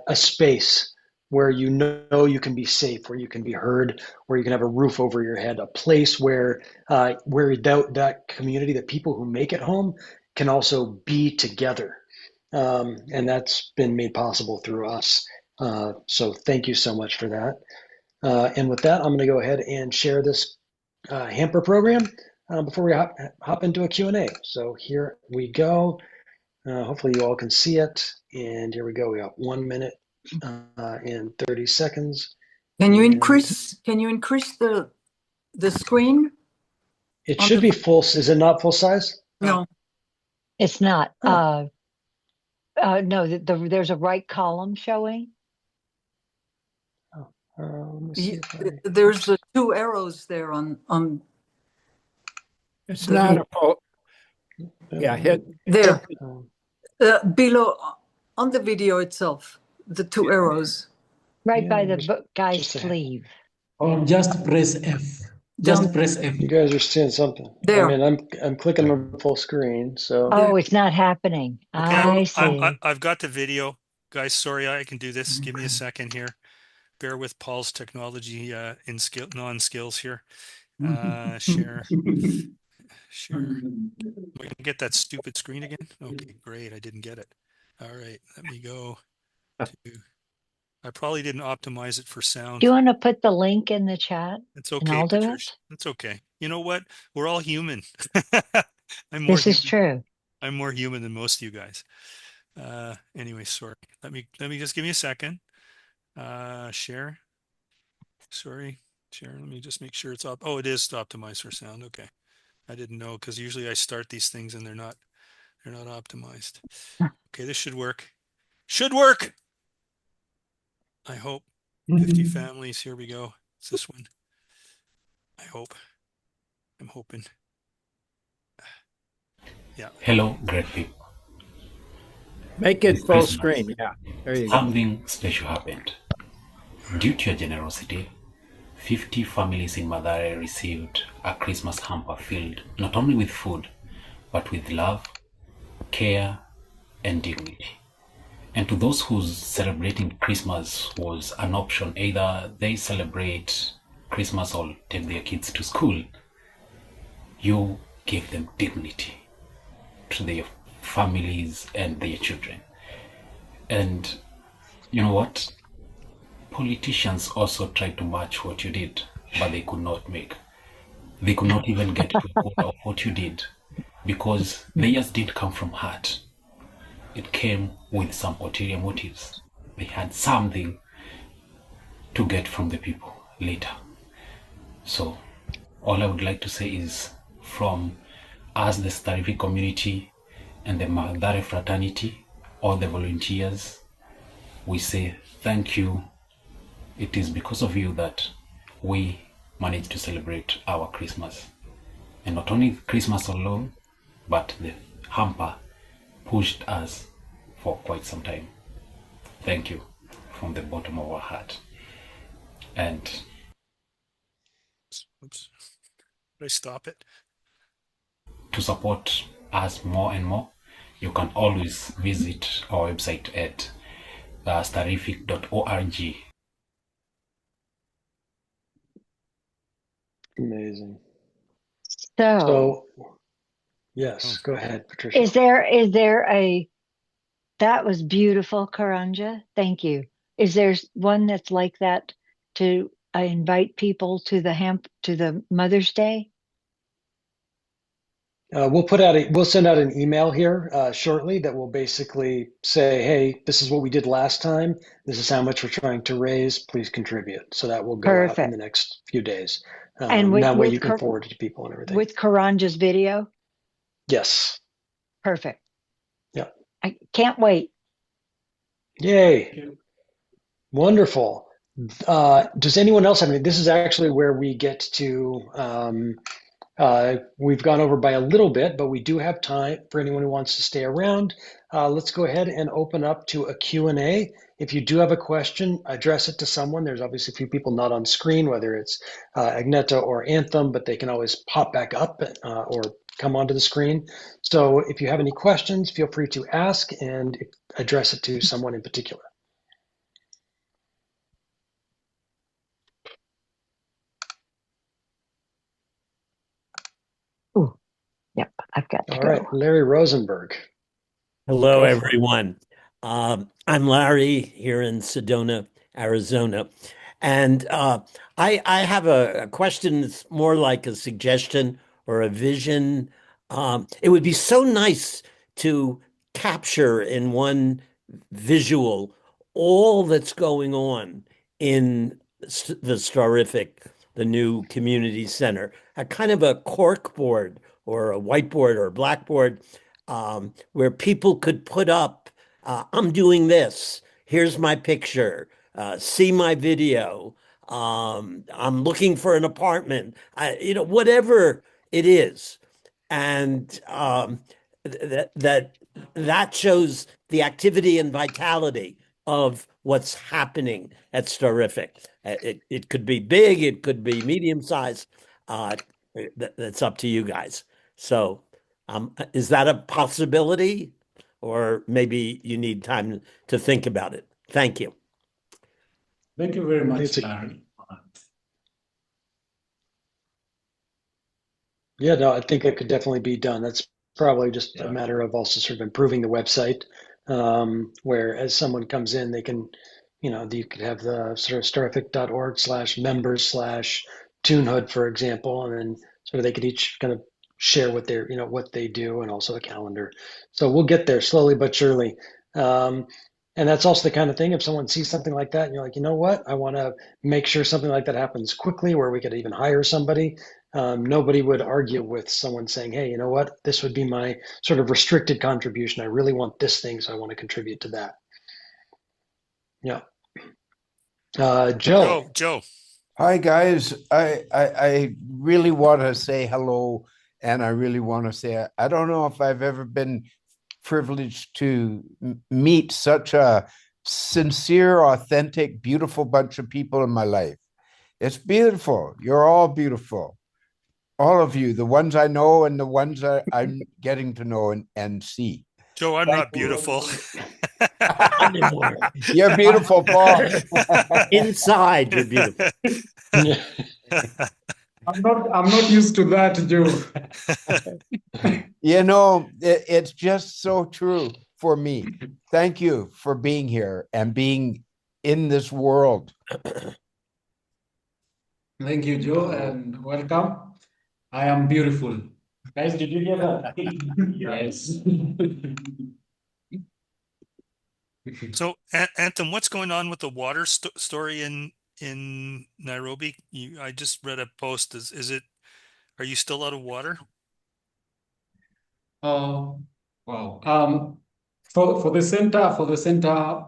A space where you know you can be safe, where you can be heard, where you can have a roof over your head, a place where that community, the people who make it home, can also be together. And that's been made possible through us. So thank you so much for that. And with that, I'm going to go ahead and share this hamper program before we hop into a Q&A. So here we go. Hopefully you all can see it. And here we go. We got 1 minute and 30 seconds. Can you increase the screen? It should be full. Is it not full size? No. It's not. No, there's a right column showing. There's the 2 arrows there on. It's not a full. Yeah, hit there. Below on the video itself, the 2 arrows. Right by the guy's sleeve. Or just press F. Just press F. You guys are seeing something. There. I mean, I'm clicking on full screen, so. Oh, it's not happening. Okay, I see. I've got the video. Guys, sorry, I can do this. Give me a second here. Bear with Paul's technology non-skills here. Share. Sure. We can get that stupid screen again. Okay, great. I didn't get it. All right, let me go to. I probably didn't optimize it for sound. Do you want to put the link in the chat? It's okay, I'll do Patricia. it? It's okay. You know what? We're all human. This is true. I'm more human than most of you guys. Anyway, sorry. Let me just give me a second. Share. Sorry, share. Let me just make sure it's up. Oh, it is optimized for sound. Okay. I didn't know because usually I start these things and they're not optimized. Okay, this should work. Should work. I hope. 50 families. Here we go. It's this one. I hope. I'm hoping. Yeah. Hello, great people. Make it full screen. Yeah. There you go. Something special happened. Due to your generosity, 50 families in Mathare received a Christmas hamper filled not only with food, but with love, care, and dignity. And to those whose celebrating Christmas was an option, either they celebrate Christmas or take their kids to school, you gave them dignity to their families and their children. And you know what? Politicians also tried to match what you did, but they could not make. They could not even get to a quarter of what you did because they just didn't come from heart. It came with some ulterior motives. They had something to get from the people later. So all I would like to say is from us, the Starifik community and the Mathare fraternity, all the volunteers. We say thank you. It is because of you that we managed to celebrate our Christmas. And not only Christmas alone, but the hamper pushed us for quite some time. Thank you from the bottom of our heart. And oops, did I stop it? To support us more and more, you can always visit our website at starifik.org. Amazing. So, yes, go ahead, Patricia. is there that was beautiful, Karanja. Thank you. Is there one that's like that to invite people to the Mother's Day? We'll send out an email here shortly that will basically say, hey, this is what we did last time. This is how much we're trying to raise. Please contribute. So that will go out in the next few days. And that way you can forward it to people and everything. With Karanja's video? Yes. Perfect. Yeah. I can't wait. Yay. Wonderful. Does anyone else have any? This is actually where we get to we've gone over by a little bit, but we do have time for anyone who wants to stay around. Let's go ahead and open up to a Q&A. If you do have a question, address it to someone. There's obviously a few people not on screen, whether it's Agneta or Anthem, but they can always pop back up or come onto the screen. So if you have any questions, feel free to ask and address it to someone in particular. Ooh, yep, I've got to All go. right, Larry Rosenberg. Hello, everyone. I'm Larry here in Sedona, Arizona. And I have a question that's more like a suggestion or a vision. It would be so nice to capture in one visual all that's going on in the Starifik, the new community center, a kind of a cork board or a whiteboard or a blackboard where people could put up, I'm doing this, here's my picture, see my video, I'm looking for an apartment, whatever it is. And that shows the activity and vitality of what's happening at Starifik. It could be big, it could be medium size. That's up to you guys. So is that a possibility? Or maybe you need time to think about it. Thank you. Thank you very much, Larry. Yeah, no, I think it could definitely be done. That's probably just a matter of also sort of improving the website, where as someone comes in, they can, you could have the sort of starifik.org/members/tunehood, for example, and then sort of they could each kind of share what they're, what they do and also the calendar. So we'll get there slowly but surely. And that's also the kind of thing, if someone sees something like that and you're like, you know what, I want to make sure something like that happens quickly where we could even hire somebody. Nobody would argue with someone saying, hey, you know what, this would be my sort of restricted contribution. I really want this thing, so I want to contribute to that. Yeah. Joe. Joe. Hi, guys. I really want to say hello. And I really want to say, I don't know if I've ever been privileged to meet such a sincere, authentic, beautiful bunch of people in my life. It's beautiful. You're all beautiful. All of you, the ones I know and the ones that I'm getting to know and see. Joe, I'm not beautiful. You're beautiful, Paul. Inside, you're beautiful. I'm not used to that, Joe. It's just so true for me. Thank you for being here and being in this world. Thank you, Joe, and welcome. I am beautiful. Guys, did you hear that? Yes. So, Anthem, what's going on with the water story in Nairobi? I just read a post. Are you still out of water? Oh, wow. For the center,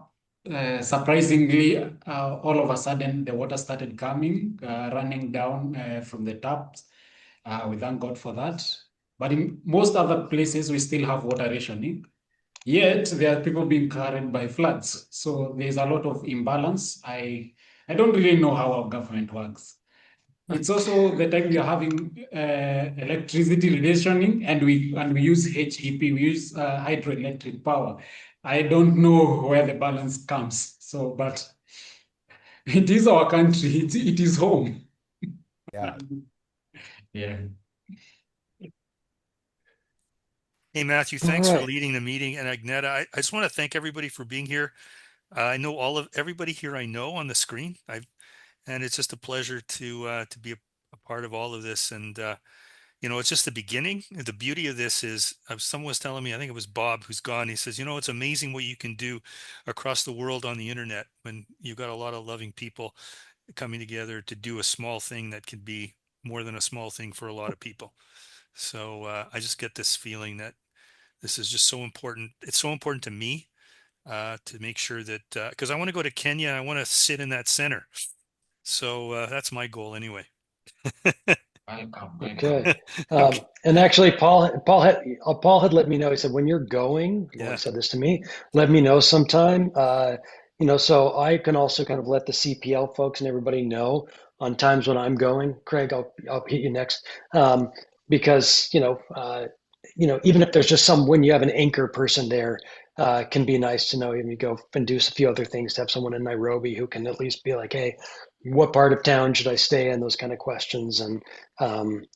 surprisingly, all of a sudden the water started coming, running down from the taps. We thank God for that. But in most other places, we still have water rationing. Yet there are people being carried by floods. So there's a lot of imbalance. I don't really know how our government works. It's also the time we are having electricity rationing, and we use HEP, we use hydroelectric power. I don't know where the balance comes. So, but it is our country. It is home. Yeah. Yeah. Hey, Matthew, All thanks for right. leading the meeting. And Agneta, I just want to thank everybody for being here. I know everybody here I know on the screen. And it's just a pleasure to be a part of all of this. And it's just the beginning. The beauty of this is, someone was telling me, I think it was Bob who's gone. He says, it's amazing what you can do across the world on the internet when you've got a lot of loving people coming together to do a small thing that can be more than a small thing for a lot of people. So I just get this feeling that this is just so important. It's so important to me to make sure that, because I want to go to Kenya and I want to sit in that center. So that's my goal anyway. Okay. And actually, Paul had let me know. He said, when you're going, well, he said this to me, let me know sometime. So I can also kind of let the CPL folks and everybody know on times when I'm going. Craig, I'll hit you next. Because even if there's just when you have an anchor person there, can be nice to know. And you go and do a few other things to have someone in Nairobi who can at least be like, hey, what part of town should I stay in? Those kind of questions. And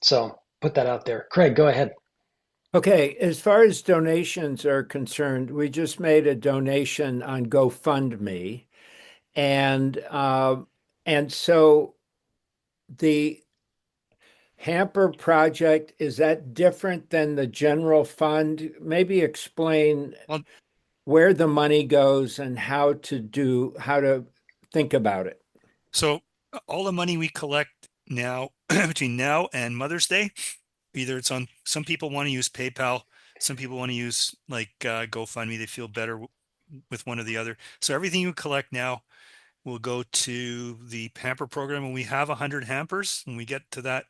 so put that out there. Craig, go ahead. Okay, as far as donations are concerned, we just made a donation on GoFundMe, and so the hamper project, is that different than the general fund? Maybe explain where the money goes and how to think about it. So all the money we collect now between now and Mother's Day, either it's on, some people want to use PayPal, some people want to use like GoFundMe. They feel better with one or the other. So everything you collect now will go to the hamper program. When we have 100 hampers, when we get to that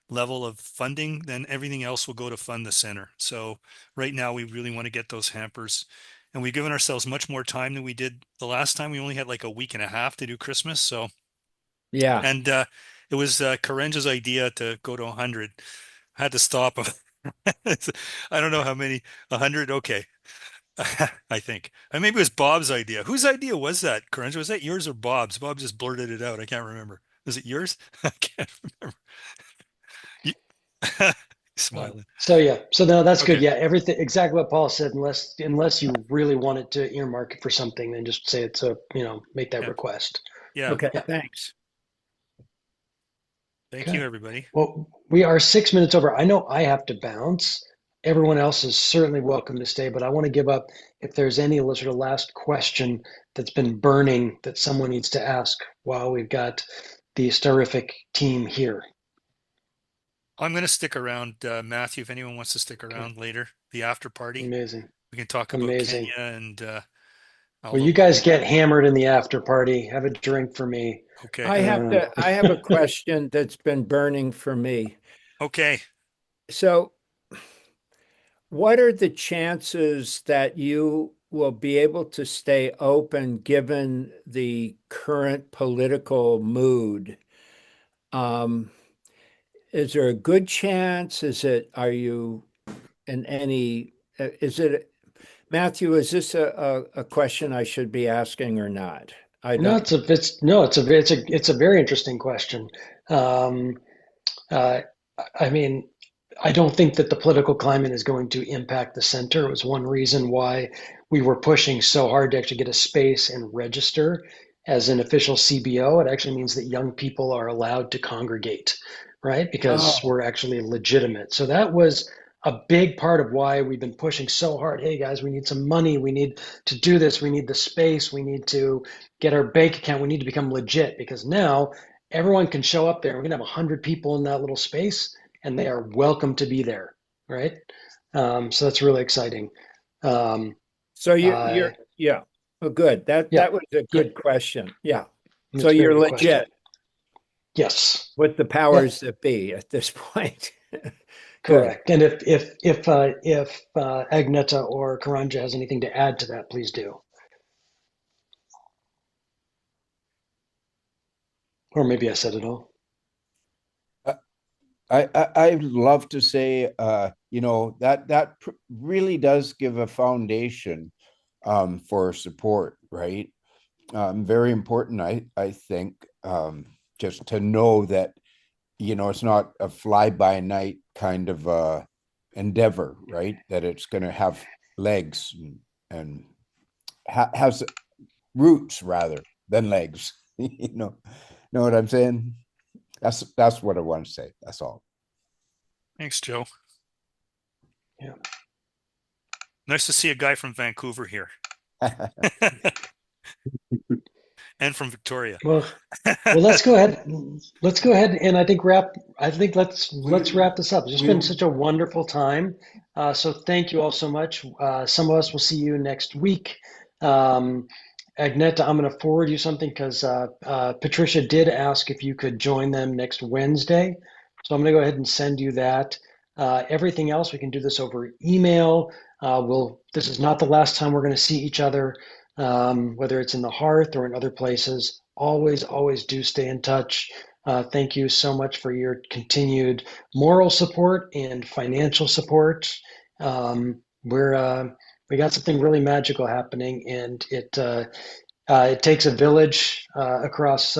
level of funding, then everything else will go to fund the center. So right now we really want to get those hampers, and we've given ourselves much more time than we did the last time. We only had like a week and a half to do Christmas. So yeah. And it was Karenja's idea to go to 100. I had to stop him. I don't know how many, 100. Okay. I think. And maybe it was Bob's idea. Whose idea was that, Karenja? Was that yours or Bob's? Bob just blurted it out. I can't remember. Was it yours? I can't remember. Smiling. So yeah, so no, that's Okay. good. Yeah, everything exactly what Paul said. Unless you really wanted to earmark it for something, then just say it's make that request. Yeah. Okay. Thanks. Thank you, everybody. Well, we are 6 minutes over. I know I have to bounce. Everyone else is certainly welcome to stay, but I want to give up if there's any sort of last question that's been burning that someone needs to ask while we've got the Starifik team here. I'm going to stick around, Matthew, if anyone wants to stick around later, the after party. Amazing. We can talk about Amazing. Kenya and well, you guys get hammered in the after party. Have a drink for me. Okay. I have a question that's been burning for me. Okay. So what are the chances that you will be able to stay open given the current political mood? Is there a good chance? Matthew, is this a question I should be asking or not? It's a very interesting question. I mean, I don't think that the political climate is going to impact the center. It was one reason why we were pushing so hard to actually get a space and register as an official CBO. It actually means that young people are allowed to congregate, right? Because we're actually legitimate. So that was a big part of why we've been pushing so hard. Hey guys, we need some money. We need to do this. We need the space. We need to get our bank account. We need to become legit, because now everyone can show up there. We're gonna have 100 people in that little space, and they are welcome to be there, right? So that's really exciting. So you're yeah. Oh, good. That was a good question. Yeah. So It's a you're very good legit question. Yes. with the powers that be at this point. Good. Correct. And if Agneta or Karanja has anything to add to that, please do. Or maybe I said it all. I'd love to say, you know, that really does give a foundation for support, right? Very important, I think, just to know that, you know, it's not a fly-by-night kind of endeavor, right? That it's going to have legs and has roots rather than legs. You know what I'm saying? That's what I want to say. That's all. Thanks, Joe. Yeah. Nice to see a guy from Vancouver here. And from Victoria. Well, let's go ahead. Let's go ahead and I think let's wrap this up. It's just been such a wonderful time. So thank you all so much. Some of us will see you next week. Agneta, I'm going to forward you something because Patricia did ask if you could join them next Wednesday. So I'm going to go ahead and send you that. Everything else, we can do this over email. This is not the last time we're going to see each other, whether it's in the Hearth or in other places. Always do stay in touch. Thank you so much for your continued moral support and financial support. We got something really magical happening, and it takes a village across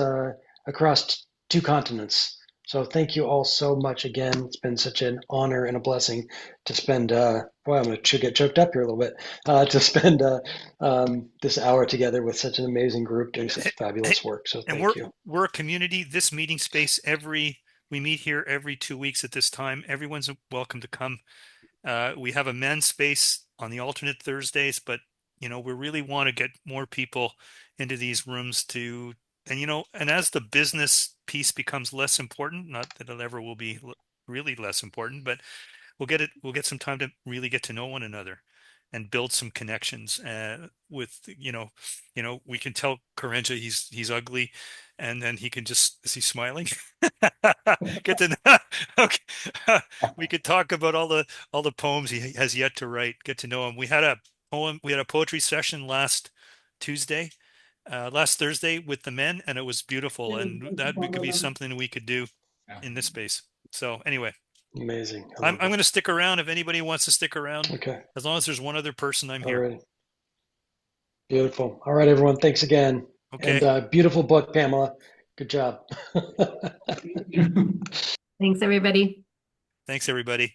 two continents. So thank you all so much again. It's been such an honor and a blessing to spend, boy, I'm going to get choked up here a little bit, to spend this hour together with such an amazing group doing such fabulous work. So thank you. We're a community. This meeting space, we meet here every 2 weeks at this time. Everyone's welcome to come. We have a men's space on the alternate Thursdays, but, you know, we really want to get more people into these rooms and as the business piece becomes less important, not that it ever will be really less important, but we'll get some time to really get to know one another and build some connections with, we can tell Karanja he's ugly, and then he can is he smiling? Get to know, okay. We could talk about all the poems he has yet to write, get to know him. We had a poetry session last Thursday with the men, and it was beautiful, and that could be something we could do in this space. So anyway, amazing. I'm going to stick around if anybody wants to stick around. Okay. As long as there's one other person, I'm here. Right. Beautiful. All right, everyone. Thanks again. Okay. And beautiful book, Pamela. Good job. Thanks, everybody. Thanks, everybody.